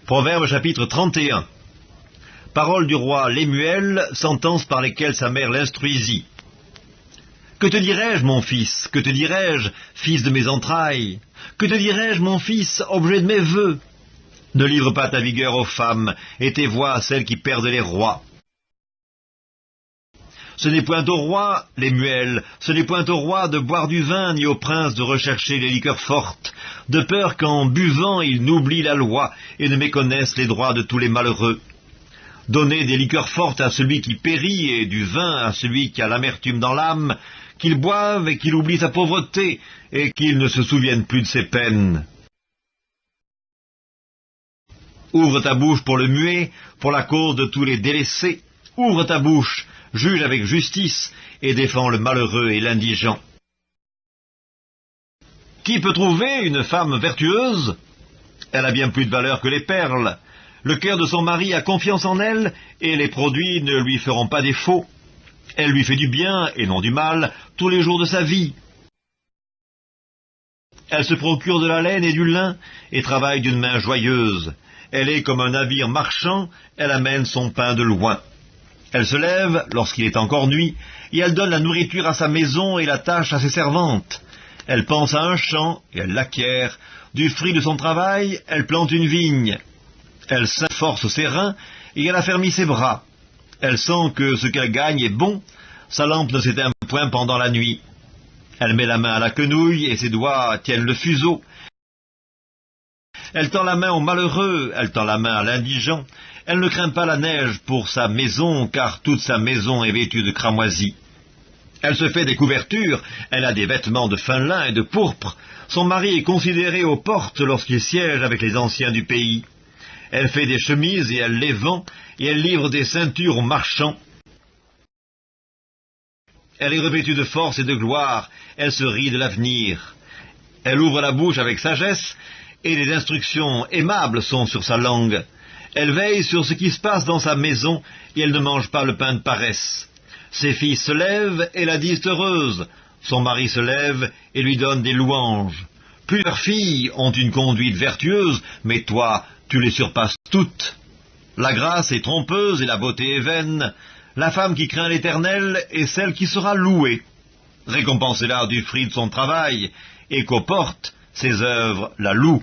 Proverbe chapitre 31. Parole du roi Lemuel, sentences par lesquelles sa mère l'instruisit. Que te dirai-je, mon fils? Que te dirai-je, fils de mes entrailles? Que te dirai-je, mon fils, objet de mes vœux? Ne livre pas ta vigueur aux femmes, et tes voix à celles qui perdent les rois. Ce n'est point au roi, Lemuel, ce n'est point au roi de boire du vin, ni au prince de rechercher les liqueurs fortes, de peur qu'en buvant ils n'oublient la loi, et ne méconnaissent les droits de tous les malheureux. Donnez des liqueurs fortes à celui qui périt, et du vin à celui qui a l'amertume dans l'âme, qu'il boive et qu'il oublie sa pauvreté, et qu'il ne se souvienne plus de ses peines. Ouvre ta bouche pour le muet, pour la cause de tous les délaissés. Ouvre ta bouche, juge avec justice, et défends le malheureux et l'indigent. Qui peut trouver une femme vertueuse? Elle a bien plus de valeur que les perles. Le cœur de son mari a confiance en elle, et les produits ne lui feront pas défaut. Elle lui fait du bien, et non du mal, tous les jours de sa vie. Elle se procure de la laine et du lin, et travaille d'une main joyeuse. Elle est comme un navire marchand, elle amène son pain de loin. Elle se lève lorsqu'il est encore nuit, et elle donne la nourriture à sa maison et la tâche à ses servantes. Elle pense à un champ, et elle l'acquiert. Du fruit de son travail, elle plante une vigne. Elle s'efforce ses reins, et elle affermit ses bras. Elle sent que ce qu'elle gagne est bon, sa lampe ne s'éteint point pendant la nuit. Elle met la main à la quenouille, et ses doigts tiennent le fuseau. Elle tend la main au malheureux, elle tend la main à l'indigent. Elle ne craint pas la neige pour sa maison, car toute sa maison est vêtue de cramoisie. Elle se fait des couvertures, elle a des vêtements de fin lin et de pourpre. Son mari est considéré aux portes lorsqu'il siège avec les anciens du pays. Elle fait des chemises et elle les vend, et elle livre des ceintures aux marchands. Elle est revêtue de force et de gloire, elle se rit de l'avenir. Elle ouvre la bouche avec sagesse, et les instructions aimables sont sur sa langue. Elle veille sur ce qui se passe dans sa maison, et elle ne mange pas le pain de paresse. Ses filles se lèvent et la disent heureuse. Son mari se lève et lui donne des louanges. Plusieurs filles ont une conduite vertueuse, mais toi, tu les surpasses toutes. La grâce est trompeuse et la beauté est vaine. La femme qui craint l'Éternel est celle qui sera louée. Récompensez-la du fruit de son travail, et qu'aux portes, ses œuvres la louent.